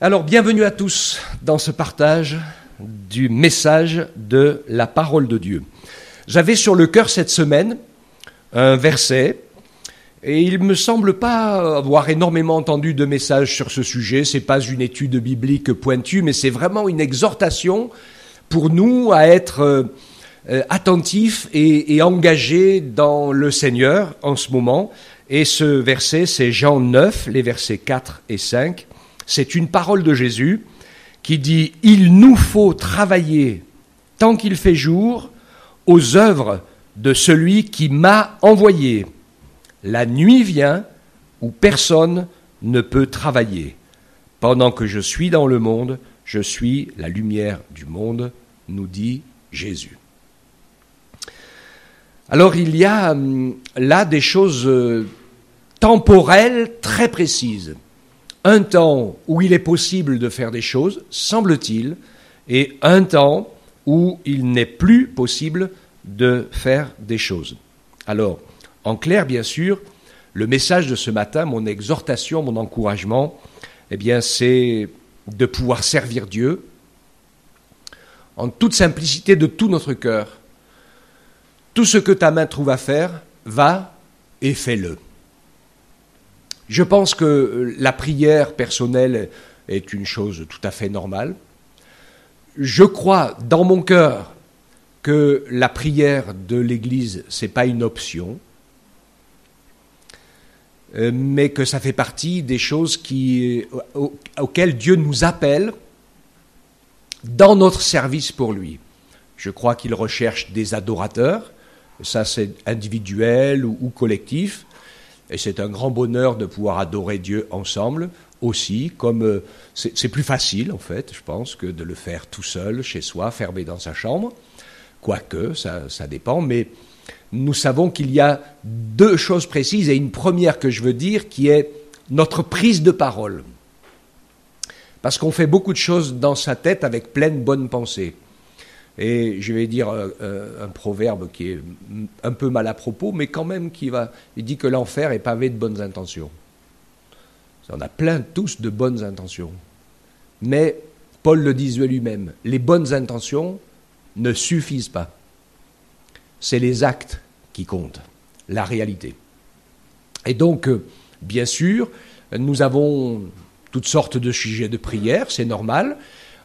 Alors, bienvenue à tous dans ce partage du message de la parole de Dieu. J'avais sur le cœur cette semaine un verset, et il ne me semble pas avoir énormément entendu de messages sur ce sujet. Ce n'est pas une étude biblique pointue, mais c'est vraiment une exhortation pour nous à être attentifs et engagés dans le Seigneur en ce moment. Et ce verset, c'est Jean 9, les versets 4 et 5. C'est une parole de Jésus qui dit « Il nous faut travailler tant qu'il fait jour aux œuvres de celui qui m'a envoyé. La nuit vient où personne ne peut travailler. Pendant que je suis dans le monde, je suis la lumière du monde, nous dit Jésus. » Alors il y a là des choses temporelles très précises. Un temps où il est possible de faire des choses, semble-t-il, et un temps où il n'est plus possible de faire des choses. Alors, en clair, bien sûr, le message de ce matin, mon exhortation, mon encouragement, eh bien, c'est de pouvoir servir Dieu en toute simplicité de tout notre cœur. Tout ce que ta main trouve à faire, va et fais-le. Je pense que la prière personnelle est une chose tout à fait normale. Je crois dans mon cœur que la prière de l'Église, ce n'est pas une option, mais que ça fait partie des choses auxquelles Dieu nous appelle dans notre service pour lui. Je crois qu'il recherche des adorateurs, ça c'est individuel ou collectif. Et c'est un grand bonheur de pouvoir adorer Dieu ensemble aussi, comme c'est plus facile en fait, je pense, que de le faire tout seul, chez soi, fermé dans sa chambre. Quoique, ça dépend, mais nous savons qu'il y a deux choses précises, et une première que je veux dire, qui est notre prise de parole. Parce qu'on fait beaucoup de choses dans sa tête avec pleine bonne pensée. Et je vais dire un proverbe qui est un peu mal à propos, mais quand même il dit que l'enfer est pavé de bonnes intentions. On a plein tous de bonnes intentions. Mais Paul le disait lui-même, les bonnes intentions ne suffisent pas. C'est les actes qui comptent, la réalité. Et donc, bien sûr, nous avons toutes sortes de sujets de prière, c'est normal.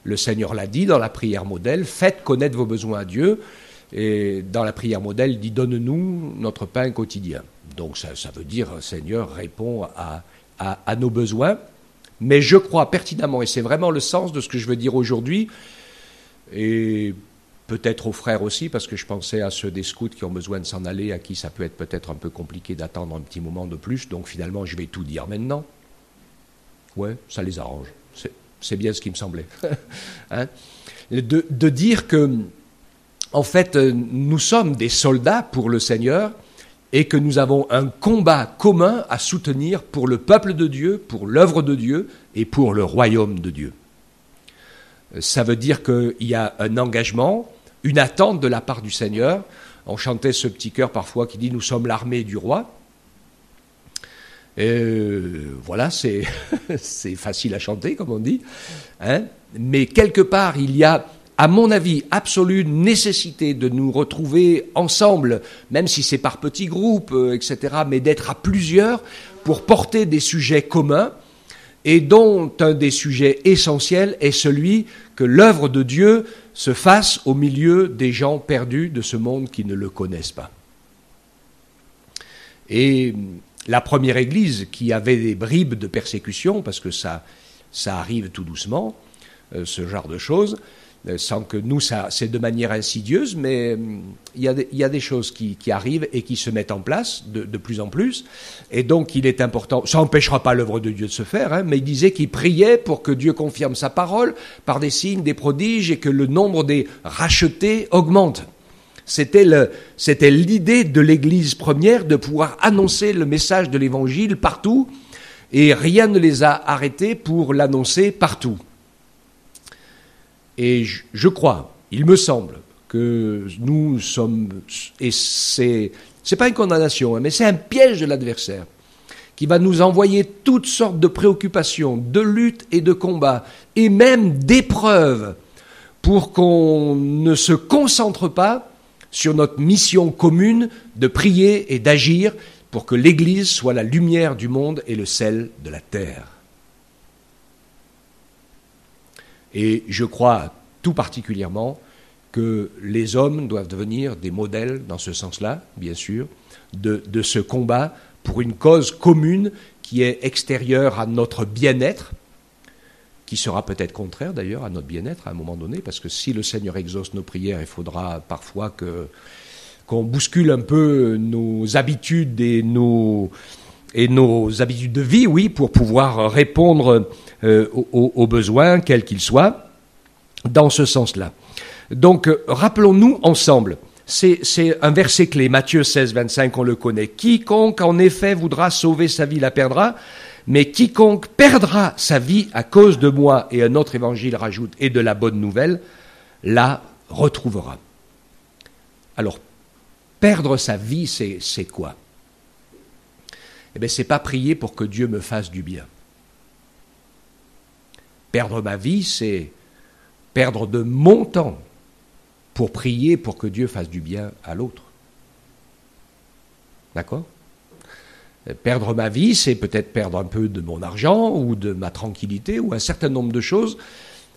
Le Seigneur l'a dit dans la prière modèle, faites connaître vos besoins à Dieu. Et dans la prière modèle, il dit, donne-nous notre pain quotidien. Donc ça veut dire, Seigneur, réponds à nos besoins. Mais je crois pertinemment, et c'est vraiment le sens de ce que je veux dire aujourd'hui, et peut-être aux frères aussi, parce que je pensais à ceux des scouts qui ont besoin de s'en aller, à qui ça peut être peut-être un peu compliqué d'attendre un petit moment de plus. Donc finalement, je vais tout dire maintenant. Ouais, ça les arrange. C'est bien ce qui me semblait. Hein? De dire que, en fait, nous sommes des soldats pour le Seigneur et que nous avons un combat commun à soutenir pour le peuple de Dieu, pour l'œuvre de Dieu et pour le royaume de Dieu. Ça veut dire qu'il y a un engagement, une attente de la part du Seigneur. On chantait ce petit chœur parfois qui dit « Nous sommes l'armée du roi ». Voilà, c'est facile à chanter, comme on dit. Hein, mais quelque part, il y a, à mon avis, absolue nécessité de nous retrouver ensemble, même si c'est par petits groupes, etc., mais d'être à plusieurs pour porter des sujets communs, et dont un des sujets essentiels est celui que l'œuvre de Dieu se fasse au milieu des gens perdus de ce monde qui ne le connaissent pas. Et la première église qui avait des bribes de persécution, parce que ça arrive tout doucement, ce genre de choses, sans que nous, c'est de manière insidieuse, mais il y a des choses qui arrivent et qui se mettent en place de plus en plus. Et donc, il est important, ça n'empêchera pas l'œuvre de Dieu de se faire, hein, mais il disait qu'il priait pour que Dieu confirme sa parole par des signes, des prodiges, et que le nombre des rachetés augmente. C'était l'idée de l'Église première de pouvoir annoncer le message de l'Évangile partout, et rien ne les a arrêtés pour l'annoncer partout. Et je crois, il me semble, que nous sommes, et c'est pas une condamnation, mais c'est un piège de l'adversaire, qui va nous envoyer toutes sortes de préoccupations, de luttes et de combats, et même d'épreuves, pour qu'on ne se concentre pas sur notre mission commune de prier et d'agir pour que l'Église soit la lumière du monde et le sel de la terre. Et je crois tout particulièrement que les hommes doivent devenir des modèles dans ce sens-là, bien sûr, de ce combat pour une cause commune qui est extérieure à notre bien-être, qui sera peut-être contraire d'ailleurs à notre bien-être à un moment donné, parce que si le Seigneur exauce nos prières, il faudra parfois qu'on bouscule un peu nos habitudes et nos habitudes de vie, oui, pour pouvoir répondre aux besoins, quels qu'ils soient, dans ce sens-là. Donc, rappelons-nous ensemble, c'est un verset clé, Matthieu 16, 25, on le connaît. « Quiconque en effet voudra sauver sa vie la perdra, mais quiconque perdra sa vie à cause de moi, et un autre évangile rajoute, et de la bonne nouvelle, la retrouvera. » Alors, perdre sa vie, c'est quoi? Eh bien, c'est pas prier pour que Dieu me fasse du bien. Perdre ma vie, c'est perdre de mon temps pour prier pour que Dieu fasse du bien à l'autre. D'accord? Perdre ma vie, c'est peut-être perdre un peu de mon argent ou de ma tranquillité ou un certain nombre de choses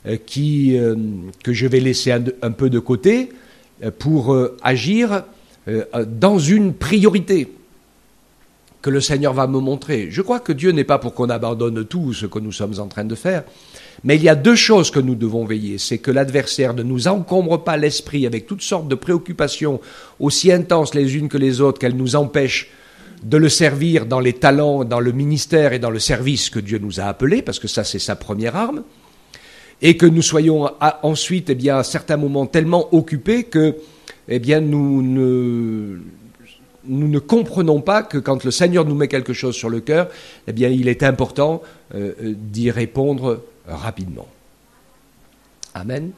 que je vais laisser un peu de côté pour agir dans une priorité que le Seigneur va me montrer. Je crois que Dieu n'est pas pour qu'on abandonne tout ce que nous sommes en train de faire, mais il y a deux choses que nous devons veiller. C'est que l'adversaire ne nous encombre pas l'esprit avec toutes sortes de préoccupations aussi intenses les unes que les autres qu'elles nous empêchent de le servir dans les talents, dans le ministère et dans le service que Dieu nous a appelés, parce que ça c'est sa première arme, et que nous soyons ensuite, à certains moments tellement occupés que, nous ne comprenons pas que quand le Seigneur nous met quelque chose sur le cœur, il est important d'y répondre rapidement. Amen.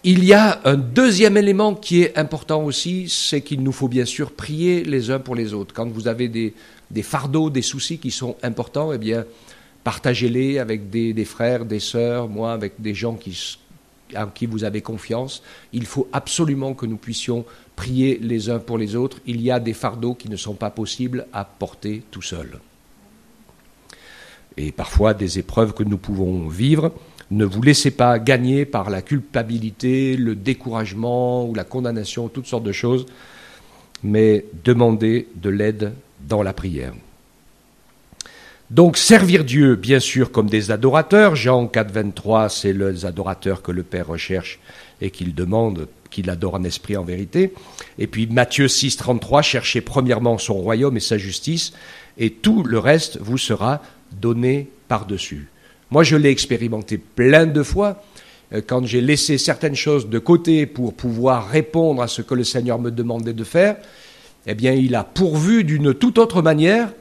Il y a un deuxième élément qui est important aussi, c'est qu'il nous faut bien sûr prier les uns pour les autres. Quand vous avez des fardeaux, des soucis qui sont importants, partagez-les avec des frères, des sœurs, moi, avec des gens en qui vous avez confiance. Il faut absolument que nous puissions prier les uns pour les autres. Il y a des fardeaux qui ne sont pas possibles à porter tout seul. Et parfois des épreuves que nous pouvons vivre. Ne vous laissez pas gagner par la culpabilité, le découragement ou la condamnation, toutes sortes de choses, mais demandez de l'aide dans la prière. Donc servir Dieu, bien sûr, comme des adorateurs. Jean 4, 23, c'est les adorateurs que le Père recherche et qu'il demande, qu'il adore en esprit et en vérité. Et puis Matthieu 6, 33, cherchez premièrement son royaume et sa justice, et tout le reste vous sera donné par-dessus. Moi, je l'ai expérimenté plein de fois, quand j'ai laissé certaines choses de côté pour pouvoir répondre à ce que le Seigneur me demandait de faire, il a pourvu d'une toute autre manière,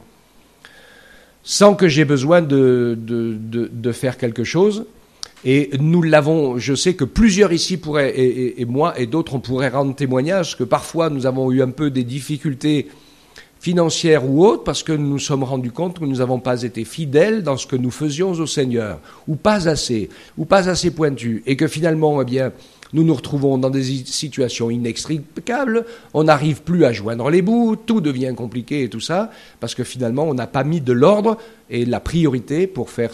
sans que j'ai besoin de faire quelque chose. Et nous l'avons, je sais que plusieurs ici pourraient, et moi et d'autres, on pourrait rendre témoignage que parfois nous avons eu un peu des difficultés financières ou autres, parce que nous nous sommes rendus compte que nous n'avons pas été fidèles dans ce que nous faisions au Seigneur, ou pas assez pointus, et que finalement, nous nous retrouvons dans des situations inextricables, on n'arrive plus à joindre les bouts, tout devient compliqué et tout ça, parce que finalement, on n'a pas mis de l'ordre et la priorité pour faire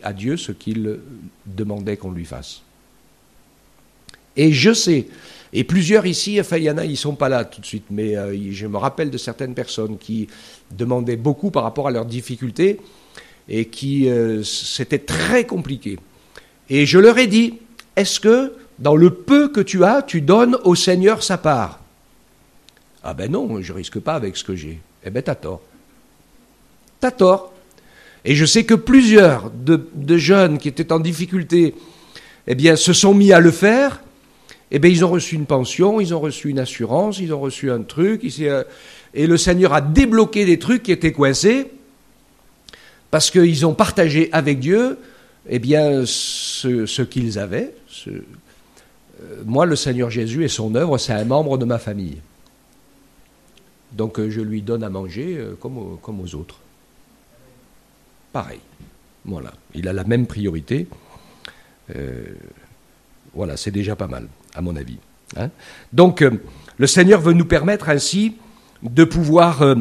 à Dieu ce qu'il demandait qu'on lui fasse. Et je sais, et plusieurs ici, il y en a, ils ne sont pas là tout de suite, mais je me rappelle de certaines personnes qui demandaient beaucoup par rapport à leurs difficultés et qui, c'était très compliqué. Et je leur ai dit, est-ce que dans le peu que tu as, tu donnes au Seigneur sa part? Ah ben non, je ne risque pas avec ce que j'ai. Eh ben t'as tort. T'as tort. Et je sais que plusieurs de jeunes qui étaient en difficulté, se sont mis à le faire. Ils ont reçu une pension, ils ont reçu une assurance, ils ont reçu un truc, et le Seigneur a débloqué des trucs qui étaient coincés, parce qu'ils ont partagé avec Dieu, ce qu'ils avaient. Moi, le Seigneur Jésus et son œuvre, c'est un membre de ma famille. Donc je lui donne à manger comme aux autres. Pareil. Voilà. Il a la même priorité. Voilà, c'est déjà pas mal, à mon avis. Hein. Donc le Seigneur veut nous permettre ainsi de pouvoir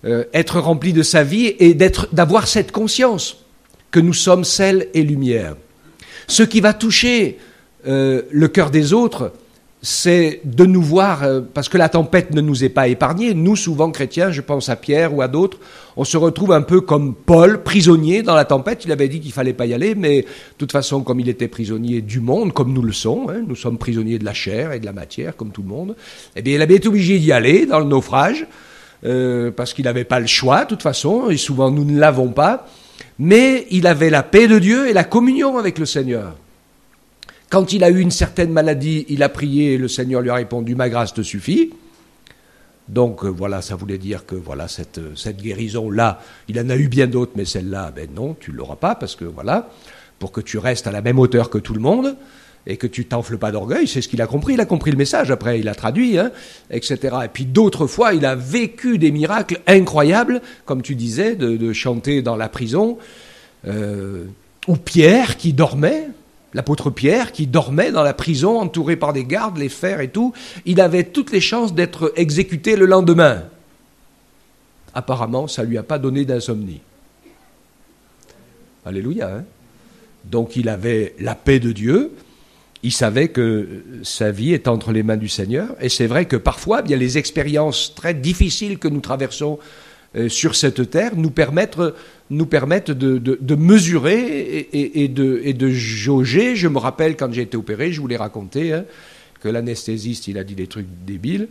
être remplis de sa vie et d'avoir cette conscience que nous sommes sel et lumière. Ce qui va toucher le cœur des autres, c'est de nous voir, parce que la tempête ne nous est pas épargnée. Nous, souvent chrétiens, je pense à Pierre ou à d'autres, on se retrouve un peu comme Paul, prisonnier dans la tempête. Il avait dit qu'il fallait pas y aller, mais de toute façon, comme il était prisonnier du monde, comme nous le sommes, hein, nous sommes prisonniers de la chair et de la matière, comme tout le monde, eh bien, il avait été obligé d'y aller dans le naufrage, parce qu'il n'avait pas le choix, de toute façon, et souvent nous ne l'avons pas, mais il avait la paix de Dieu et la communion avec le Seigneur. Quand il a eu une certaine maladie, il a prié et le Seigneur lui a répondu « Ma grâce te suffit ». Donc voilà, ça voulait dire que voilà cette guérison-là, il en a eu bien d'autres, mais celle-là, ben non, tu ne l'auras pas, parce que voilà, pour que tu restes à la même hauteur que tout le monde et que tu t'enfles pas d'orgueil, c'est ce qu'il a compris le message, après il a traduit, hein, etc. Et puis d'autres fois, il a vécu des miracles incroyables, comme tu disais, de chanter dans la prison, ou Pierre qui dormait. L'apôtre Pierre, qui dormait dans la prison, entouré par des gardes, les fers et tout, il avait toutes les chances d'être exécuté le lendemain. Apparemment, ça ne lui a pas donné d'insomnie. Alléluia. Hein. Donc il avait la paix de Dieu, il savait que sa vie est entre les mains du Seigneur, et c'est vrai que parfois, bien, les expériences très difficiles que nous traversons sur cette terre nous permettent de mesurer et de jauger. Je me rappelle quand j'ai été opéré, je vous l'ai raconté, hein, que l'anesthésiste il a dit des trucs débiles.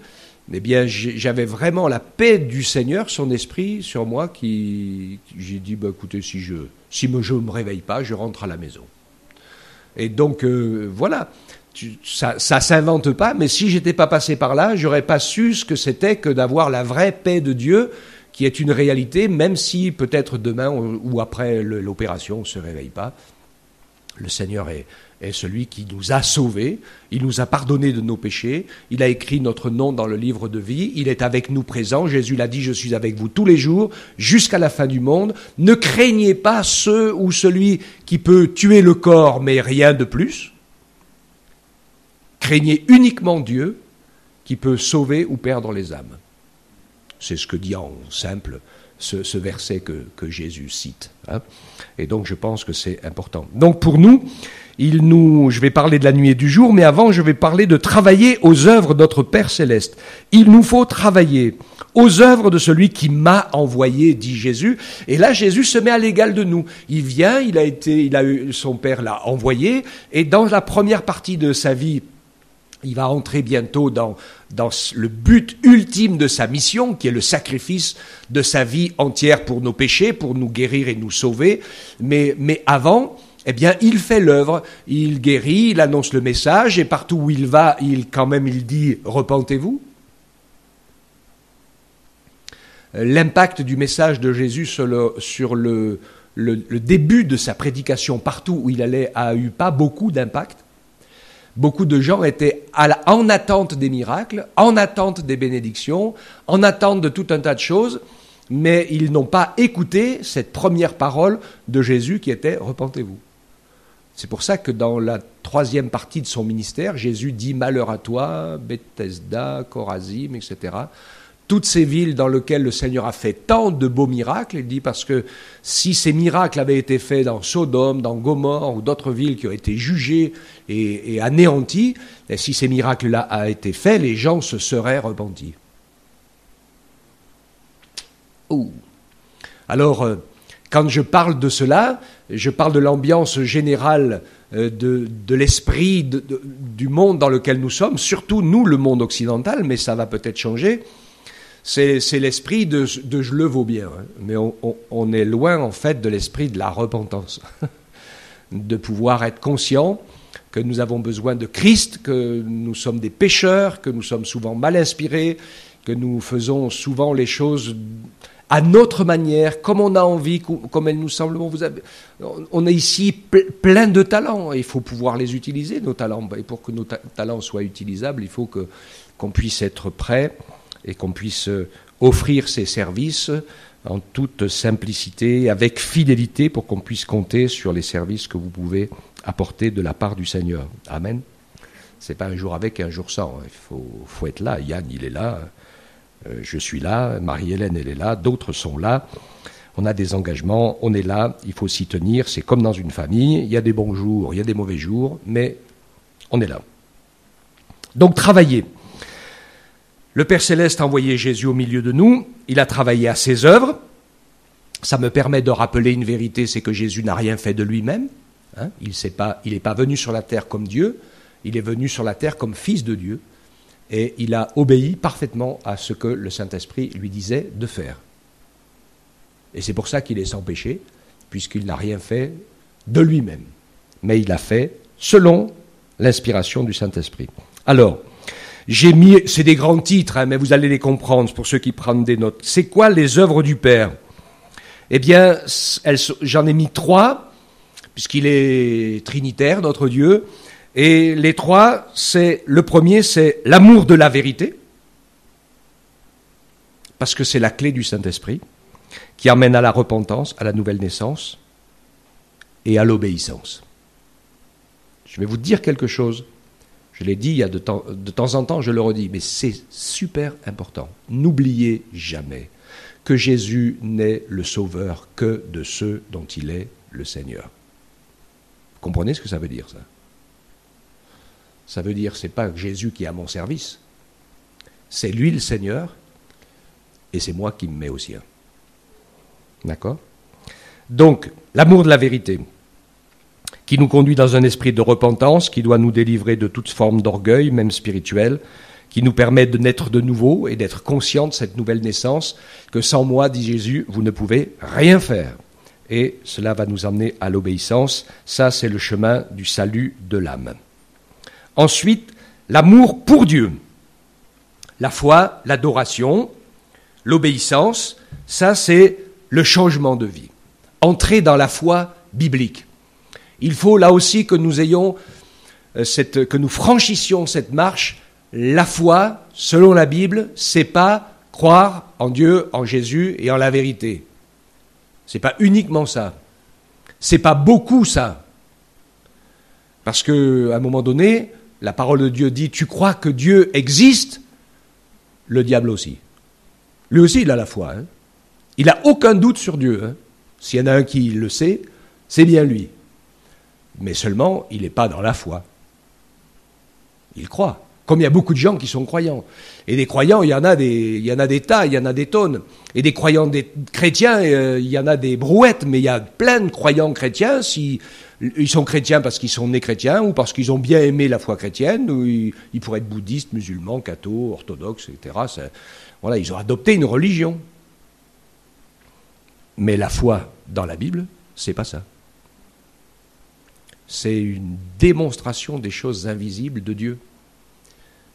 Eh bien, j'avais vraiment la paix du Seigneur, son esprit sur moi, j'ai dit bah, écoutez, si je me réveille pas, je rentre à la maison. Et donc voilà. Ça s'invente pas, mais si j'étais pas passé par là, j'aurais pas su ce que c'était que d'avoir la vraie paix de Dieu, qui est une réalité, même si peut-être demain ou après l'opération on ne se réveille pas. Le Seigneur est celui qui nous a sauvés, il nous a pardonné de nos péchés, il a écrit notre nom dans le livre de vie, il est avec nous présent, Jésus l'a dit, je suis avec vous tous les jours, jusqu'à la fin du monde. Ne craignez pas ceux ou celui qui peut tuer le corps, mais rien de plus. Craignez uniquement Dieu, qui peut sauver ou perdre les âmes. C'est ce que dit en simple ce verset que Jésus cite. Hein. Et donc je pense que c'est important. Donc pour nous, je vais parler de la nuit et du jour, mais avant je vais parler de travailler aux œuvres de notre Père Céleste. Il nous faut travailler aux œuvres de celui qui m'a envoyé, dit Jésus. Et là, Jésus se met à l'égal de nous. Il vient, son Père l'a envoyé, et dans la première partie de sa vie, il va entrer bientôt dans le but ultime de sa mission, qui est le sacrifice de sa vie entière pour nos péchés, pour nous guérir et nous sauver. Mais avant, eh bien, il fait l'œuvre, il guérit, il annonce le message, et partout où il va, il dit « Repentez-vous ». L'impact du message de Jésus sur le début de sa prédication, partout où il allait, a eu pas beaucoup d'impact. Beaucoup de gens étaient en attente des miracles, en attente des bénédictions, en attente de tout un tas de choses, mais ils n'ont pas écouté cette première parole de Jésus qui était « Repentez-vous ». C'est pour ça que dans la troisième partie de son ministère, Jésus dit « Malheur à toi, Bethesda, Chorazim, etc. » Toutes ces villes dans lesquelles le Seigneur a fait tant de beaux miracles, il dit parce que si ces miracles avaient été faits dans Sodome, dans Gomorrhe ou d'autres villes qui ont été jugées et anéanties, et si ces miracles-là ont été faits, les gens se seraient repentis. Alors, quand je parle de cela, je parle de l'ambiance générale de l'esprit du monde dans lequel nous sommes, surtout nous, le monde occidental, mais ça va peut-être changer. C'est l'esprit de je le vaux bien, hein. Mais on est loin en fait de l'esprit de la repentance, de pouvoir être conscient que nous avons besoin de Christ, que nous sommes des pécheurs, que nous sommes souvent mal inspirés, que nous faisons souvent les choses à notre manière, comme on a envie, comme elles nous semblent. On est ici plein de talents, et il faut pouvoir les utiliser, nos talents. Et pour que nos talents soient utilisables, il faut qu'on puisse être prêts et qu'on puisse offrir ses services en toute simplicité, avec fidélité, pour qu'on puisse compter sur les services que vous pouvez apporter de la part du Seigneur. Amen. C'est pas un jour avec et un jour sans. Il faut être là. Yann, il est là. Je suis là. Marie-Hélène, elle est là. D'autres sont là. On a des engagements. On est là. Il faut s'y tenir. C'est comme dans une famille. Il y a des bons jours, il y a des mauvais jours, mais on est là. Donc, travailler. Le Père Céleste a envoyé Jésus au milieu de nous. Il a travaillé à ses œuvres. Ça me permet de rappeler une vérité, c'est que Jésus n'a rien fait de lui-même. Hein, il n'est pas venu sur la terre comme Dieu. Il est venu sur la terre comme fils de Dieu et il a obéi parfaitement à ce que le Saint-Esprit lui disait de faire. Et c'est pour ça qu'il est sans péché, puisqu'il n'a rien fait de lui-même. Mais il a fait selon l'inspiration du Saint-Esprit. Alors, c'est des grands titres, hein, mais vous allez les comprendre pour ceux qui prennent des notes. C'est quoi les œuvres du Père? Eh bien, j'en ai mis 3, puisqu'il est trinitaire, notre Dieu. Et les 3, le premier, c'est l'amour de la vérité, parce que c'est la clé du Saint-Esprit, qui amène à la repentance, à la nouvelle naissance et à l'obéissance. Je vais vous dire quelque chose, je l'ai dit il y a de temps en temps, je le redis, mais c'est super important. N'oubliez jamais que Jésus n'est le sauveur que de ceux dont il est le Seigneur. Vous comprenez ce que ça veut dire, ça? Ça veut dire, c'est pas Jésus qui est à mon service, c'est lui le Seigneur, et c'est moi qui me mets au sien. D'accord? Donc, l'amour de la vérité, qui nous conduit dans un esprit de repentance, qui doit nous délivrer de toute forme d'orgueil, même spirituel, qui nous permet de naître de nouveau et d'être conscients de cette nouvelle naissance, que sans moi, dit Jésus, vous ne pouvez rien faire. Et cela va nous amener à l'obéissance. Ça, c'est le chemin du salut de l'âme. Ensuite, l'amour pour Dieu. La foi, l'adoration, l'obéissance, ça c'est le changement de vie. Entrer dans la foi biblique. Il faut là aussi que nous ayons, que nous franchissions cette marche. La foi, selon la Bible, c'est pas croire en Dieu, en Jésus et en la vérité. C'est pas uniquement ça. C'est pas beaucoup ça. Parce qu'à un moment donné, la parole de Dieu dit « Tu crois que Dieu existe ?» Le diable aussi. Lui aussi, il a la foi. Hein. Il n'a aucun doute sur Dieu. Hein. S'il y en a un qui le sait, c'est bien lui. Mais seulement, il n'est pas dans la foi. Il croit. Comme il y a beaucoup de gens qui sont croyants. Et des croyants, il y en a des tas, il y en a des tonnes. Et des croyants des chrétiens, il y en a des brouettes. Mais il y a plein de croyants chrétiens, ils sont chrétiens parce qu'ils sont nés chrétiens ou parce qu'ils ont bien aimé la foi chrétienne, ou ils pourraient être bouddhistes, musulmans, cathos, orthodoxes, etc. Voilà, ils ont adopté une religion. Mais la foi dans la Bible, c'est pas ça. C'est une démonstration des choses invisibles de Dieu.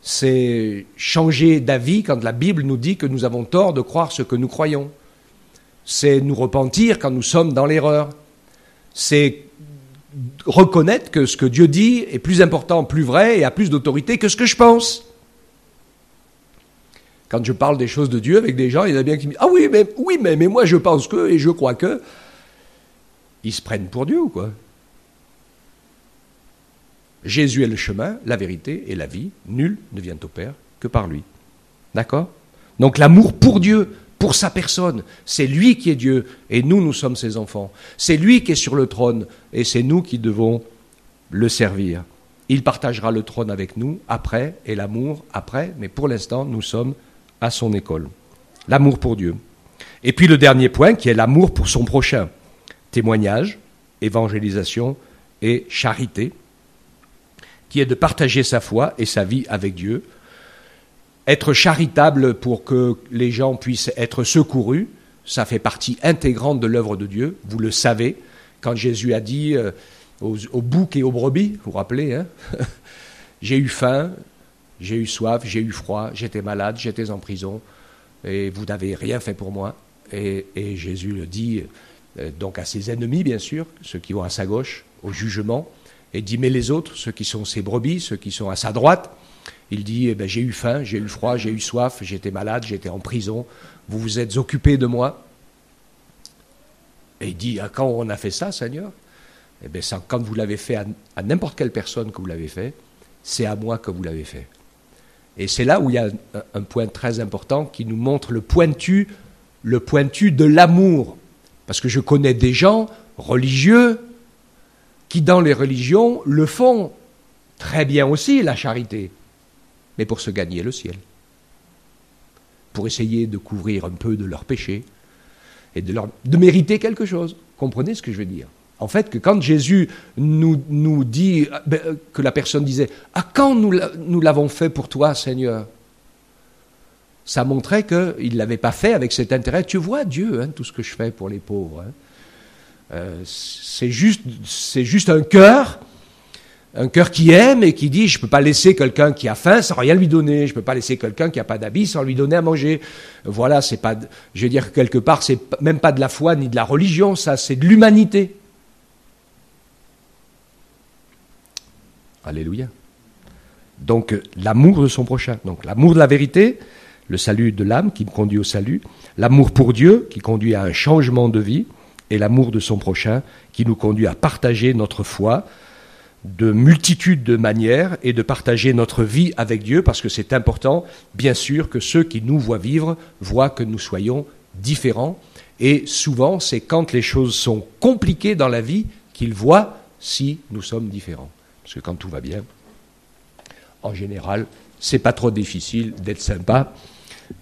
C'est changer d'avis quand la Bible nous dit que nous avons tort de croire ce que nous croyons. C'est nous repentir quand nous sommes dans l'erreur. C'est reconnaître que ce que Dieu dit est plus important, plus vrai et a plus d'autorité que ce que je pense. Quand je parle des choses de Dieu avec des gens, il y en a bien qui me disent « Ah oui, mais moi je pense que et je crois que... » Ils se prennent pour Dieu ou quoi? Jésus est le chemin, la vérité et la vie. Nul ne vient au Père que par lui. D'accord? Donc l'amour pour Dieu, pour sa personne, c'est lui qui est Dieu et nous sommes ses enfants. C'est lui qui est sur le trône et c'est nous qui devons le servir. Il partagera le trône avec nous après et l'amour après, mais pour l'instant, nous sommes à son école. L'amour pour Dieu. Et puis le dernier point qui est l'amour pour son prochain. Témoignage, évangélisation et charité, qui est de partager sa foi et sa vie avec Dieu, être charitable pour que les gens puissent être secourus, ça fait partie intégrante de l'œuvre de Dieu, vous le savez, quand Jésus a dit aux boucs et aux brebis, vous vous rappelez, hein j'ai eu faim, j'ai eu soif, j'ai eu froid, j'étais malade, j'étais en prison, et vous n'avez rien fait pour moi. Et Jésus le dit donc à ses ennemis, bien sûr, ceux qui vont à sa gauche, au jugement, et dit, mais les autres, ceux qui sont ses brebis, ceux qui sont à sa droite, Il dit, j'ai eu faim, j'ai eu froid, j'ai eu soif, j'étais malade, j'étais en prison, vous vous êtes occupé de moi. Et il dit, quand on a fait ça, Seigneur? Quand vous l'avez fait à n'importe quelle personne que vous l'avez fait, c'est à moi que vous l'avez fait. Et c'est là où il y a un point très important qui nous montre le pointu de l'amour. Parce que je connais des gens religieux qui, dans les religions, le font très bien aussi, la charité, mais pour se gagner le ciel, pour essayer de couvrir un peu de leurs péchés et de mériter quelque chose. Comprenez ce que je veux dire? En fait, que quand Jésus nous dit, que la personne disait « Ah, quand nous l'avons fait pour toi, Seigneur ?» Ça montrait qu'il ne l'avait pas fait avec cet intérêt. Tu vois, Dieu, tout ce que je fais pour les pauvres. C'est juste un cœur qui aime et qui dit, je ne peux pas laisser quelqu'un qui a faim sans rien lui donner, je ne peux pas laisser quelqu'un qui n'a pas d'habit sans lui donner à manger. Voilà, c'est pas, je veux dire, quelque part, c'est même pas de la foi ni de la religion, ça, c'est de l'humanité. Alléluia. Donc, l'amour de son prochain, donc l'amour de la vérité, le salut de l'âme qui me conduit au salut, l'amour pour Dieu qui conduit à un changement de vie, et l'amour de son prochain qui nous conduit à partager notre foi de multitudes de manières et de partager notre vie avec Dieu, parce que c'est important, bien sûr, que ceux qui nous voient vivre voient que nous soyons différents. Et souvent, c'est quand les choses sont compliquées dans la vie qu'ils voient si nous sommes différents. Parce que quand tout va bien, en général, c'est pas trop difficile d'être sympa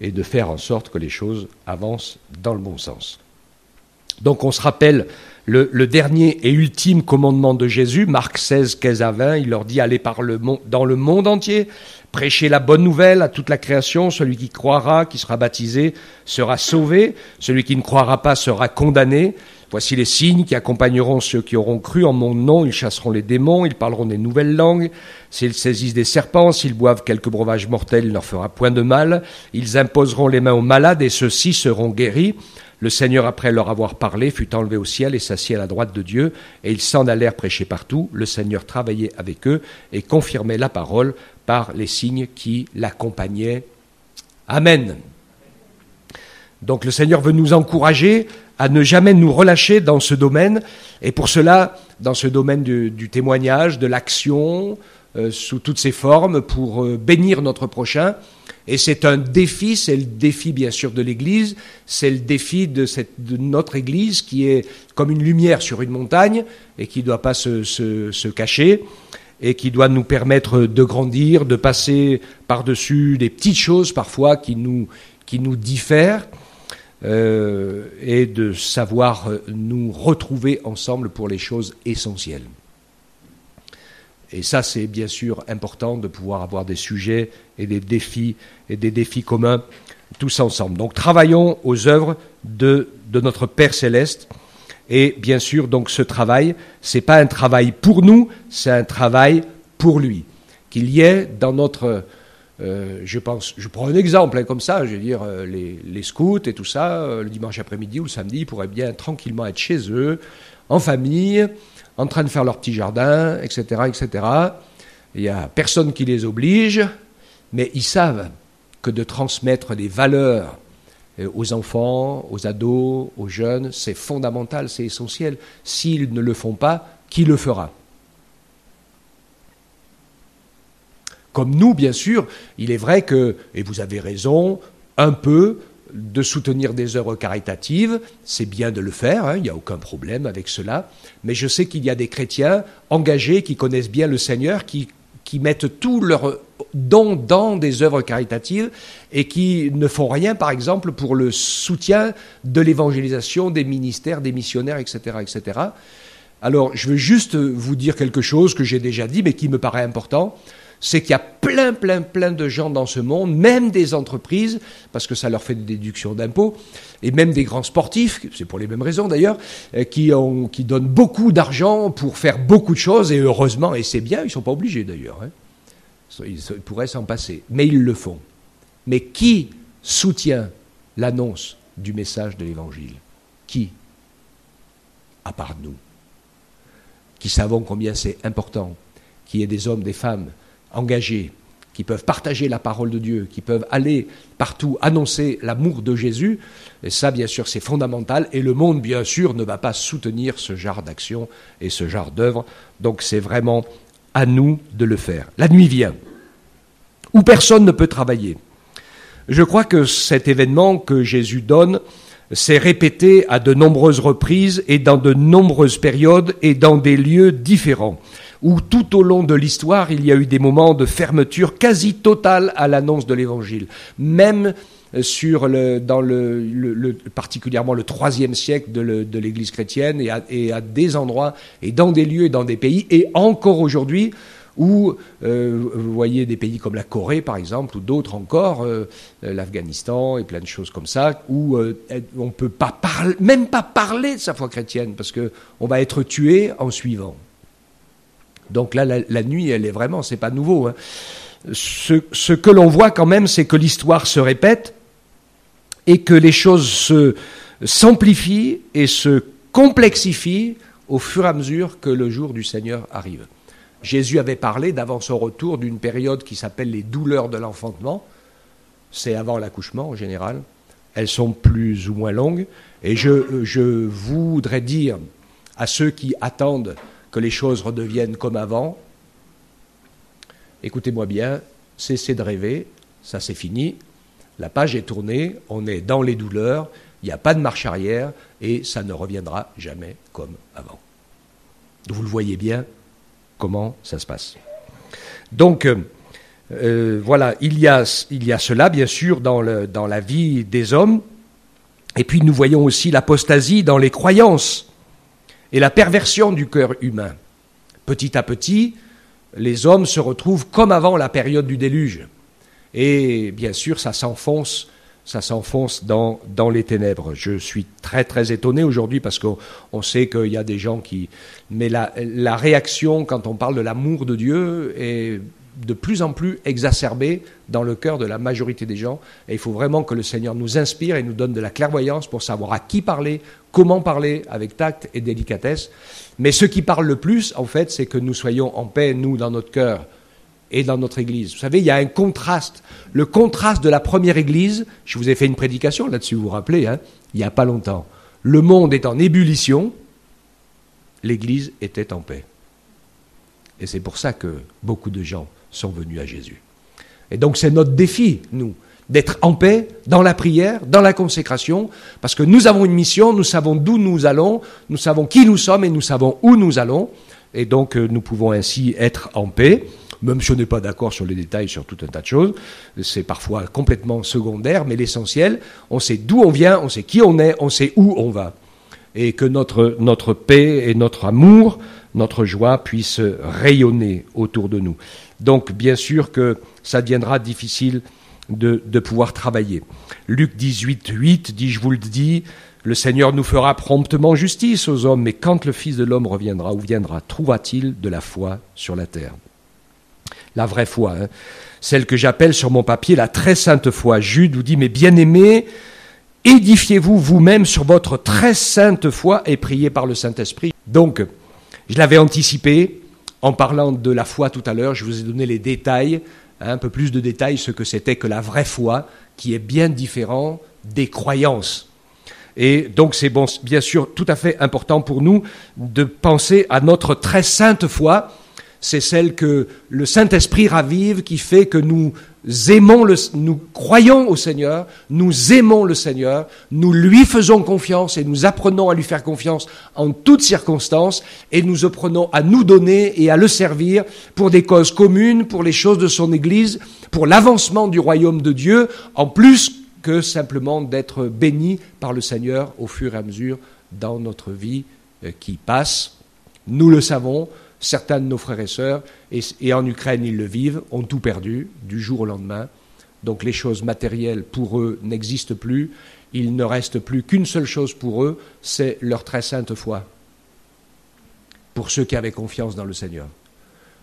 et de faire en sorte que les choses avancent dans le bon sens. Donc on se rappelle le dernier et ultime commandement de Jésus, Marc 16, 15 à 20, il leur dit « Allez dans le monde entier, prêchez la bonne nouvelle à toute la création, celui qui croira, qui sera baptisé, sera sauvé, celui qui ne croira pas sera condamné. Voici les signes qui accompagneront ceux qui auront cru en mon nom, ils chasseront les démons, ils parleront des nouvelles langues, s'ils saisissent des serpents, s'ils boivent quelque breuvage mortel, il ne leur fera point de mal, ils imposeront les mains aux malades et ceux-ci seront guéris. » Le Seigneur, après leur avoir parlé, fut enlevé au ciel et s'assit à la droite de Dieu, et ils s'en allèrent prêcher partout. Le Seigneur travaillait avec eux et confirmait la parole par les signes qui l'accompagnaient. Amen. Donc le Seigneur veut nous encourager à ne jamais nous relâcher dans ce domaine, et pour cela, dans ce domaine du témoignage, de l'action, sous toutes ses formes, pour bénir notre prochain. Et c'est un défi, c'est le défi bien sûr de l'Église, c'est le défi de notre Église qui est comme une lumière sur une montagne et qui ne doit pas se cacher et qui doit nous permettre de grandir, de passer par-dessus des petites choses parfois qui nous diffèrent et de savoir nous retrouver ensemble pour les choses essentielles. Et ça, c'est bien sûr important de pouvoir avoir des sujets et des défis communs tous ensemble. Donc, travaillons aux œuvres de notre Père Céleste. Et bien sûr, donc, ce travail, c'est pas un travail pour nous, c'est un travail pour lui. Qu'il y ait dans notre... je prends un exemple comme ça, je veux dire, les scouts et tout ça, le dimanche après-midi ou le samedi, ils pourraient bien tranquillement être chez eux, en famille, en train de faire leur petit jardin, etc., etc. Il n'y a personne qui les oblige, mais ils savent que de transmettre des valeurs aux enfants, aux ados, aux jeunes, c'est fondamental, c'est essentiel. S'ils ne le font pas, qui le fera ? Comme nous, bien sûr, il est vrai que, et vous avez raison, un peu, de soutenir des œuvres caritatives, c'est bien de le faire, il n'y a aucun problème avec cela, mais je sais qu'il y a des chrétiens engagés qui connaissent bien le Seigneur, qui mettent tout leur don dans des œuvres caritatives et qui ne font rien, par exemple, pour le soutien de l'évangélisation, des ministères, des missionnaires, etc., etc. Alors, je veux juste vous dire quelque chose que j'ai déjà dit, mais qui me paraît important. C'est qu'il y a plein de gens dans ce monde, même des entreprises, parce que ça leur fait des déductions d'impôts, et même des grands sportifs, c'est pour les mêmes raisons d'ailleurs, qui donnent beaucoup d'argent pour faire beaucoup de choses, et heureusement, et c'est bien, ils ne sont pas obligés d'ailleurs, ils pourraient s'en passer, mais ils le font. Mais qui soutient l'annonce du message de l'Évangile ? Qui ? À part nous, qui savons combien c'est important qu'il y ait des hommes, des femmes, engagés, qui peuvent partager la parole de Dieu, qui peuvent aller partout annoncer l'amour de Jésus. Et ça, bien sûr, c'est fondamental. Et le monde, bien sûr, ne va pas soutenir ce genre d'action et ce genre d'œuvre. Donc c'est vraiment à nous de le faire. La nuit vient, où personne ne peut travailler. Je crois que cet événement que Jésus donne s'est répété à de nombreuses reprises et dans de nombreuses périodes et dans des lieux différents, où tout au long de l'histoire, il y a eu des moments de fermeture quasi totale à l'annonce de l'Évangile. Même particulièrement le IIIe siècle de l'Église chrétienne et à des endroits et dans des lieux et dans des pays, et encore aujourd'hui, où vous voyez des pays comme la Corée, par exemple, ou d'autres encore, l'Afghanistan et plein de choses comme ça, où on ne peut pas même pas parler de sa foi chrétienne, parce qu'on va être tué en suivant. Donc là, la nuit, elle est vraiment, c'est pas nouveau. Hein. Ce que l'on voit quand même, c'est que l'histoire se répète et que les choses s'amplifient et se complexifient au fur et à mesure que le jour du Seigneur arrive. Jésus avait parlé, d'avant son retour, d'une période qui s'appelle les douleurs de l'enfantement. C'est avant l'accouchement, en général. Elles sont plus ou moins longues. Et je voudrais dire à ceux qui attendent que les choses redeviennent comme avant, écoutez-moi bien, cessez de rêver, ça c'est fini, la page est tournée, on est dans les douleurs, il n'y a pas de marche arrière, et ça ne reviendra jamais comme avant. Vous le voyez bien, comment ça se passe. Donc, voilà, il y a cela, bien sûr, dans la vie des hommes, et puis nous voyons aussi l'apostasie dans les croyances et la perversion du cœur humain. Petit à petit, les hommes se retrouvent comme avant la période du déluge. Et bien sûr, ça s'enfonce dans les ténèbres. Je suis très très étonné aujourd'hui parce qu'on sait qu'il y a des gens qui... Mais la réaction quand on parle de l'amour de Dieu est de plus en plus exacerbée dans le cœur de la majorité des gens. Et il faut vraiment que le Seigneur nous inspire et nous donne de la clairvoyance pour savoir à qui parler, comment parler avec tact et délicatesse. Mais ce qui parle le plus, en fait, c'est que nous soyons en paix, nous, dans notre cœur et dans notre Église. Vous savez, il y a un contraste. Le contraste de la première Église, je vous ai fait une prédication là-dessus, vous vous rappelez, hein, il n'y a pas longtemps. Le monde est en ébullition, l'Église était en paix. Et c'est pour ça que beaucoup de gens sont venus à Jésus. Et donc c'est notre défi, nous, d'être en paix dans la prière, dans la consécration, parce que nous avons une mission, nous savons d'où nous allons, nous savons qui nous sommes et nous savons où nous allons, et donc nous pouvons ainsi être en paix, même si on n'est pas d'accord sur les détails, sur tout un tas de choses, c'est parfois complètement secondaire, mais l'essentiel, on sait d'où on vient, on sait qui on est, on sait où on va, et que notre paix et notre amour, notre joie puissent rayonner autour de nous. Donc, bien sûr que ça deviendra difficile de pouvoir travailler. Luc 18, 8 dit, je vous le dis, le Seigneur nous fera promptement justice aux hommes, mais quand le Fils de l'homme reviendra, où viendra, trouvera-t-il de la foi sur la terre ? La vraie foi, hein, celle que j'appelle sur mon papier la très sainte foi. Jude vous dit, mais bien-aimés, édifiez-vous vous-même sur votre très sainte foi et priez par le Saint-Esprit. Donc, je l'avais anticipé en parlant de la foi tout à l'heure, je vous ai donné les détails, un peu plus de détails, ce que c'était que la vraie foi, qui est bien différent des croyances. Et donc c'est bon, bien sûr tout à fait important pour nous de penser à notre très sainte foi. C'est celle que le Saint-Esprit ravive, qui fait que nous croyons au Seigneur, nous aimons le Seigneur, nous lui faisons confiance et nous apprenons à lui faire confiance en toutes circonstances et nous apprenons à nous donner et à le servir pour des causes communes, pour les choses de son Église, pour l'avancement du royaume de Dieu, en plus que simplement d'être bénis par le Seigneur au fur et à mesure dans notre vie qui passe. Nous le savons. Certains de nos frères et sœurs, et en Ukraine ils le vivent, ont tout perdu du jour au lendemain. Donc les choses matérielles pour eux n'existent plus. Il ne reste plus qu'une seule chose pour eux, c'est leur très sainte foi. Pour ceux qui avaient confiance dans le Seigneur.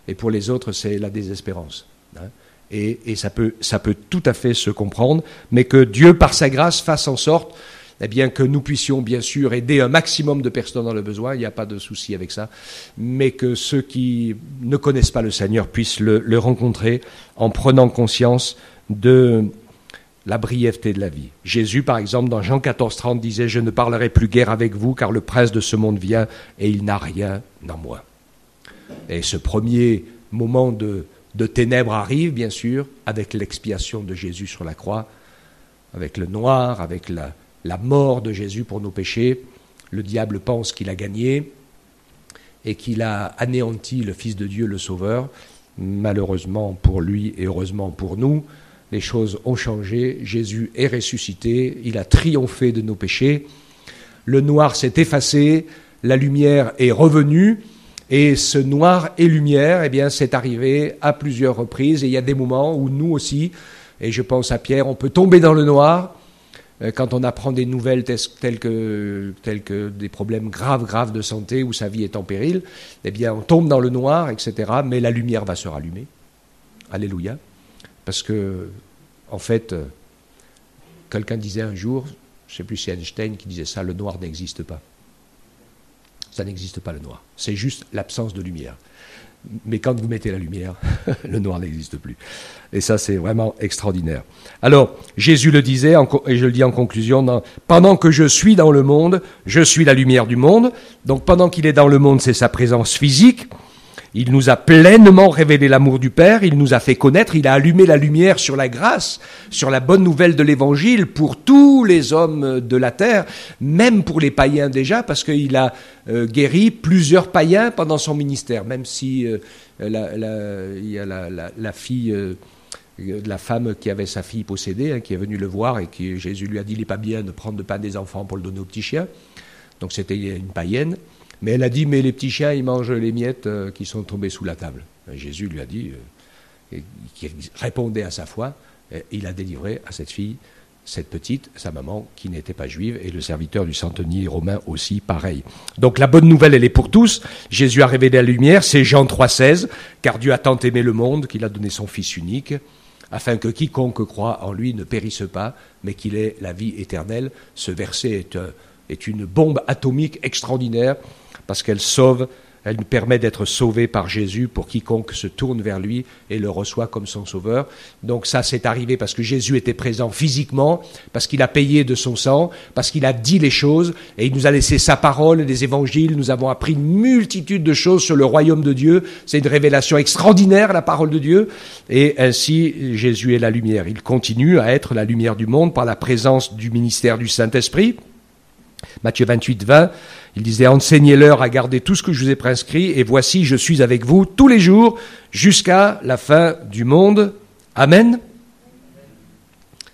Et pour les autres, c'est la désespérance. Hein. Et ça peut tout à fait se comprendre, mais que Dieu, par sa grâce, fasse en sorte eh bien que nous puissions bien sûr aider un maximum de personnes dans le besoin, il n'y a pas de souci avec ça, mais que ceux qui ne connaissent pas le Seigneur puissent le rencontrer en prenant conscience de la brièveté de la vie. Jésus, par exemple, dans Jean 14,30 disait « Je ne parlerai plus guère avec vous, car le prince de ce monde vient et il n'a rien en moi. » Et ce premier moment de ténèbres arrive, bien sûr, avec l'expiation de Jésus sur la croix, avec le noir, avec la mort de Jésus pour nos péchés. Le diable pense qu'il a gagné et qu'il a anéanti le Fils de Dieu, le Sauveur. Malheureusement pour lui et heureusement pour nous, les choses ont changé. Jésus est ressuscité, il a triomphé de nos péchés. Le noir s'est effacé, la lumière est revenue. Et ce noir et lumière, eh bien, c'est arrivé à plusieurs reprises. Et il y a des moments où nous aussi, et je pense à Pierre, on peut tomber dans le noir quand on apprend des nouvelles telles que des problèmes graves de santé où sa vie est en péril. Eh bien, on tombe dans le noir, etc. Mais la lumière va se rallumer. Alléluia. Parce que, en fait, quelqu'un disait un jour, je ne sais plus si c'est Einstein qui disait ça, le noir n'existe pas. Ça n'existe pas le noir. C'est juste l'absence de lumière. Mais quand vous mettez la lumière, le noir n'existe plus. Et ça, c'est vraiment extraordinaire. Alors, Jésus le disait, et je le dis en conclusion, pendant que je suis dans le monde, je suis la lumière du monde. Donc, pendant qu'il est dans le monde, c'est sa présence physique. Il nous a pleinement révélé l'amour du Père, il nous a fait connaître, il a allumé la lumière sur la grâce, sur la bonne nouvelle de l'Évangile pour tous les hommes de la terre, même pour les païens déjà, parce qu'il a guéri plusieurs païens pendant son ministère, même si il y a la fille, la femme qui avait sa fille possédée, qui est venue le voir et qui Jésus lui a dit « il n'est pas bien de prendre le pain des enfants pour le donner aux petits chiens ». Donc c'était une païenne. Mais elle a dit, mais les petits chiens, ils mangent les miettes qui sont tombées sous la table. Et Jésus lui a dit, qui répondait à sa foi, il a délivré à cette fille, cette petite, sa maman, qui n'était pas juive, et le serviteur du centenier romain aussi, pareil. Donc la bonne nouvelle, elle est pour tous. Jésus a révélé la lumière, c'est Jean 3,16, car Dieu a tant aimé le monde qu'il a donné son Fils unique, afin que quiconque croit en lui ne périsse pas, mais qu'il ait la vie éternelle. Ce verset est une bombe atomique extraordinaire, parce qu'elle sauve, elle nous permet d'être sauvés par Jésus pour quiconque se tourne vers lui et le reçoit comme son sauveur. Donc ça, c'est arrivé parce que Jésus était présent physiquement, parce qu'il a payé de son sang, parce qu'il a dit les choses, et il nous a laissé sa parole, les évangiles. Nous avons appris une multitude de choses sur le royaume de Dieu. C'est une révélation extraordinaire, la parole de Dieu. Et ainsi, Jésus est la lumière. Il continue à être la lumière du monde par la présence du ministère du Saint-Esprit. Matthieu 28, 20, il disait « Enseignez-leur à garder tout ce que je vous ai prescrit, et voici, je suis avec vous tous les jours jusqu'à la fin du monde. » Amen.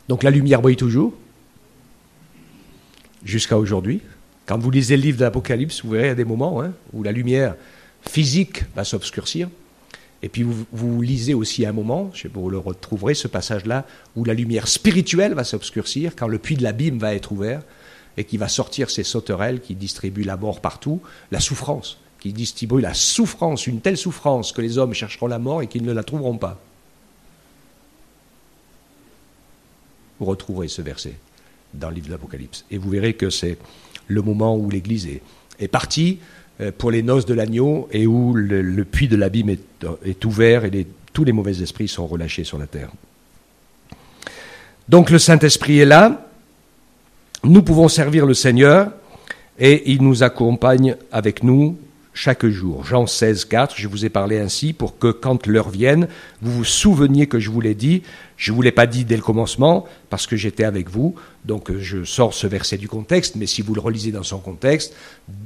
Donc la lumière brille toujours, jusqu'à aujourd'hui. Quand vous lisez le livre de l'Apocalypse, vous verrez, il y a des moments où la lumière physique va s'obscurcir. Et puis vous lisez aussi un moment, je sais pas, vous le retrouverez, ce passage-là, où la lumière spirituelle va s'obscurcir, quand le puits de l'abîme va être ouvert, et qui va sortir ces sauterelles qui distribuent la mort partout, la souffrance, qui distribue la souffrance, une telle souffrance que les hommes chercheront la mort et qu'ils ne la trouveront pas. Vous retrouverez ce verset dans le livre de l'Apocalypse. Et vous verrez que c'est le moment où l'Église est partie pour les noces de l'agneau et où le puits de l'abîme est ouvert et tous les mauvais esprits sont relâchés sur la terre. Donc le Saint-Esprit est là. Nous pouvons servir le Seigneur et il nous accompagne avec nous chaque jour. Jean 16, 4, je vous ai parlé ainsi pour que quand l'heure vienne, vous vous souveniez que je vous l'ai dit. Je ne vous l'ai pas dit dès le commencement parce que j'étais avec vous. Donc je sors ce verset du contexte, mais si vous le relisez dans son contexte,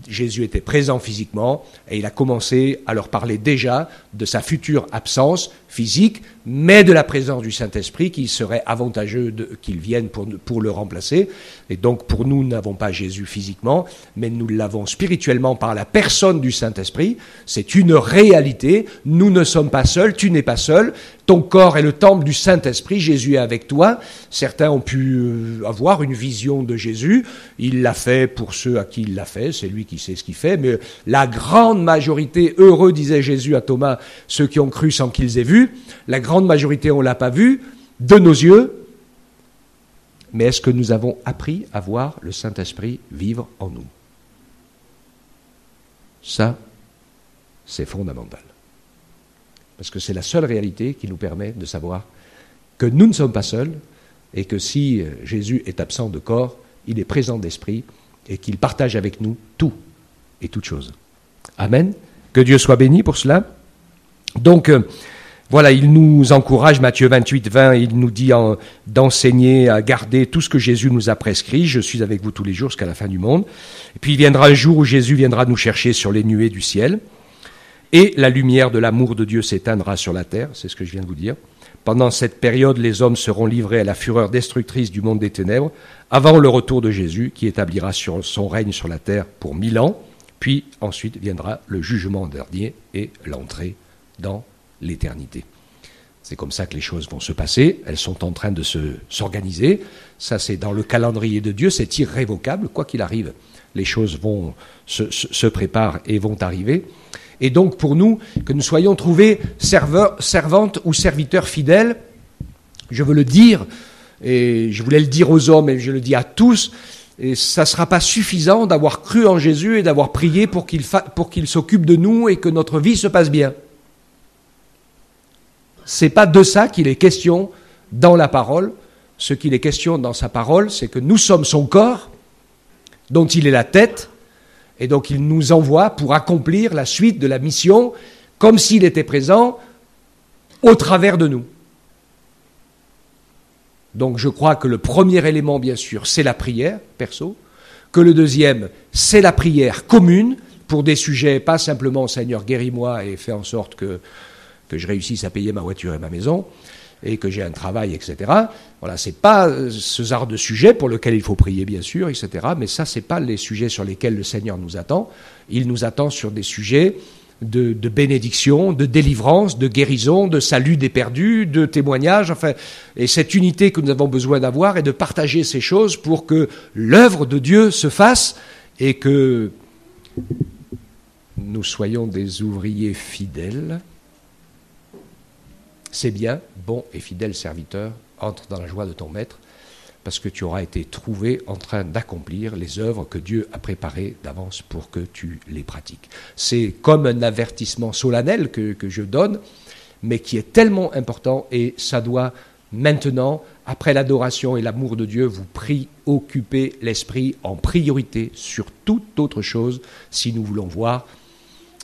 Jésus était présent physiquement et il a commencé à leur parler déjà de sa future absence physique, mais de la présence du Saint-Esprit qui serait avantageux qu'il vienne pour le remplacer. Et donc pour nous n'avons pas Jésus physiquement, mais nous l'avons spirituellement par la personne du Saint-Esprit. C'est une réalité. Nous ne sommes pas seuls, tu n'es pas seul. Ton corps est le temple du Saint-Esprit, Jésus est avec toi. Certains ont pu avoir une vision de Jésus. Il l'a fait pour ceux à qui il l'a fait, c'est lui qui sait ce qu'il fait. Mais la grande majorité, heureux, disait Jésus à Thomas, ceux qui ont cru sans qu'ils aient vu. La grande majorité, on ne l'a pas vu de nos yeux. mais est-ce que nous avons appris à voir le Saint-Esprit vivre en nous? Ça, c'est fondamental. Parce que c'est la seule réalité qui nous permet de savoir que nous ne sommes pas seuls et que si Jésus est absent de corps, il est présent d'esprit et qu'il partage avec nous tout et toutes choses. Amen. Que Dieu soit béni pour cela. Donc, voilà, il nous encourage, Matthieu 28, 20, il nous dit d'enseigner à garder tout ce que Jésus nous a prescrit. Je suis avec vous tous les jours jusqu'à la fin du monde. Et puis il viendra un jour où Jésus viendra nous chercher sur les nuées du ciel. Et la lumière de l'amour de Dieu s'éteindra sur la terre, c'est ce que je viens de vous dire. Pendant cette période, les hommes seront livrés à la fureur destructrice du monde des ténèbres, avant le retour de Jésus, qui établira son règne sur la terre pour 1000 ans. Puis ensuite viendra le jugement dernier et l'entrée dans l'éternité. C'est comme ça que les choses vont se passer. Elles sont en train de s'organiser. Ça, c'est dans le calendrier de Dieu, c'est irrévocable, quoi qu'il arrive. Les choses vont se préparent et vont arriver. Et donc, pour nous, que nous soyons trouvés servantes ou serviteurs fidèles, je veux le dire, et je voulais le dire aux hommes, et je le dis à tous, et ça ne sera pas suffisant d'avoir cru en Jésus et d'avoir prié pour qu'il s'occupe de nous et que notre vie se passe bien. C'est pas de ça qu'il est question dans la parole. Ce qu'il est question dans sa parole, c'est que nous sommes son corps, dont il est la tête, et donc il nous envoie pour accomplir la suite de la mission, comme s'il était présent au travers de nous. Donc je crois que le premier élément, bien sûr, c'est la prière, perso, que le deuxième, c'est la prière commune, pour des sujets, pas simplement « Seigneur, guéris-moi et fais en sorte que je réussisse à payer ma voiture et ma maison, et que j'ai un travail, etc. » Voilà, c'est pas ce genre de sujet pour lequel il faut prier, bien sûr, etc. Mais ça, c'est pas les sujets sur lesquels le Seigneur nous attend. Il nous attend sur des sujets de bénédiction, de délivrance, de guérison, de salut des perdus, de témoignage, enfin, et cette unité que nous avons besoin d'avoir et de partager ces choses pour que l'œuvre de Dieu se fasse et que nous soyons des ouvriers fidèles. C'est bien, bon et fidèle serviteur, entre dans la joie de ton maître, parce que tu auras été trouvé en train d'accomplir les œuvres que Dieu a préparées d'avance pour que tu les pratiques. C'est comme un avertissement solennel que je donne, mais qui est tellement important, et ça doit maintenant, après l'adoration et l'amour de Dieu, vous préoccuper l'esprit en priorité sur toute autre chose, si nous voulons voir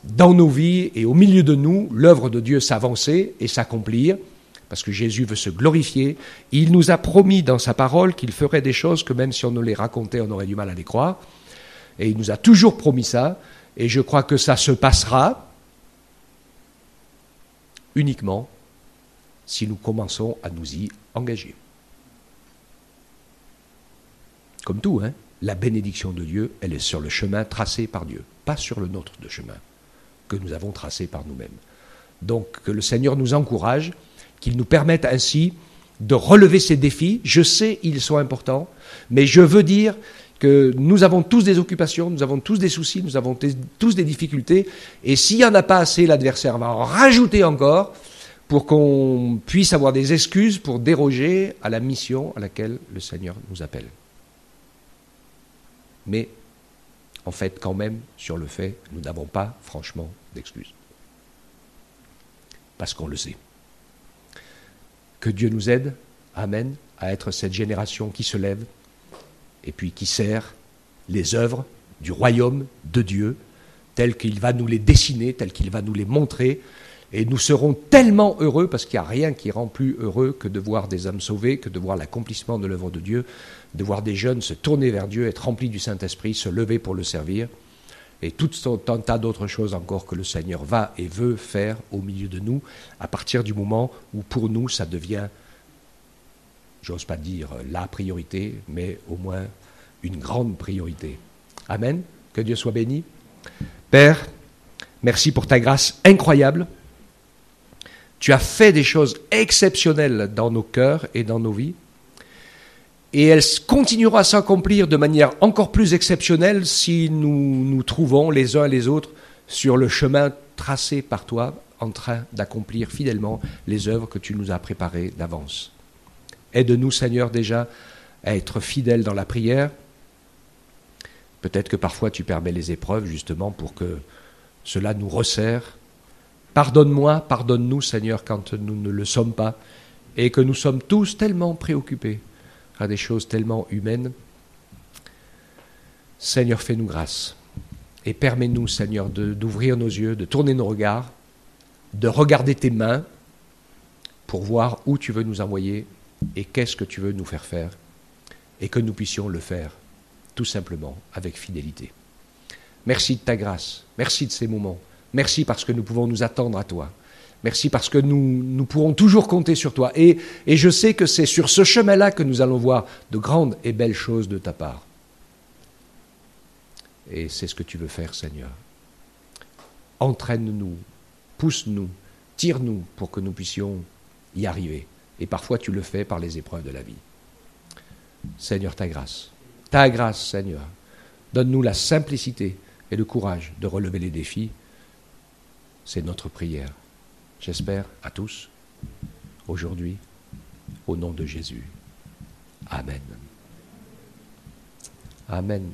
dans nos vies et au milieu de nous l'œuvre de Dieu s'avancer et s'accomplir, parce que Jésus veut se glorifier. Il nous a promis dans sa parole qu'il ferait des choses que même si on ne les racontait, on aurait du mal à les croire. Et il nous a toujours promis ça, et je crois que ça se passera uniquement si nous commençons à nous y engager. Comme tout, la bénédiction de Dieu, elle est sur le chemin tracé par Dieu, pas sur le nôtre de chemin que nous avons tracé par nous-mêmes. Donc que le Seigneur nous encourage, qu'il nous permette ainsi de relever ces défis. Je sais, ils sont importants, mais je veux dire que nous avons tous des occupations, nous avons tous des soucis, nous avons tous des difficultés, et s'il n'y en a pas assez, l'adversaire va en rajouter encore pour qu'on puisse avoir des excuses pour déroger à la mission à laquelle le Seigneur nous appelle. Mais en fait, quand même, sur le fait, nous n'avons pas franchement d'excuses. Parce qu'on le sait. Que Dieu nous aide, amen, à être cette génération qui se lève et puis qui sert les œuvres du royaume de Dieu telles qu'il va nous les dessiner, telles qu'il va nous les montrer. Et nous serons tellement heureux, parce qu'il n'y a rien qui rend plus heureux que de voir des âmes sauvées, que de voir l'accomplissement de l'œuvre de Dieu, de voir des jeunes se tourner vers Dieu, être remplis du Saint-Esprit, se lever pour le servir, et tout un tas d'autres choses encore que le Seigneur va et veut faire au milieu de nous, à partir du moment où pour nous ça devient, j'ose pas dire la priorité, mais au moins une grande priorité. Amen. Que Dieu soit béni. Père, merci pour ta grâce incroyable. Tu as fait des choses exceptionnelles dans nos cœurs et dans nos vies. Et elle continuera à s'accomplir de manière encore plus exceptionnelle si nous nous trouvons les uns et les autres sur le chemin tracé par toi, en train d'accomplir fidèlement les œuvres que tu nous as préparées d'avance. Aide-nous, Seigneur, déjà à être fidèles dans la prière. Peut-être que parfois tu permets les épreuves justement pour que cela nous resserre. Pardonne-moi, pardonne-nous Seigneur quand nous ne le sommes pas et que nous sommes tous tellement préoccupés à des choses tellement humaines. Seigneur, fais-nous grâce et permets-nous Seigneur d'ouvrir nos yeux, de tourner nos regards, de regarder tes mains pour voir où tu veux nous envoyer et qu'est-ce que tu veux nous faire faire et que nous puissions le faire tout simplement avec fidélité. Merci de ta grâce, merci de ces moments, merci parce que nous pouvons nous attendre à toi, merci parce que nous pourrons toujours compter sur toi et je sais que c'est sur ce chemin-là que nous allons voir de grandes et belles choses de ta part. Et c'est ce que tu veux faire, Seigneur. Entraîne-nous, pousse-nous, tire-nous pour que nous puissions y arriver. Et parfois tu le fais par les épreuves de la vie. Seigneur, ta grâce, Seigneur, donne-nous la simplicité et le courage de relever les défis. C'est notre prière. J'espère à tous, aujourd'hui, au nom de Jésus. Amen. Amen.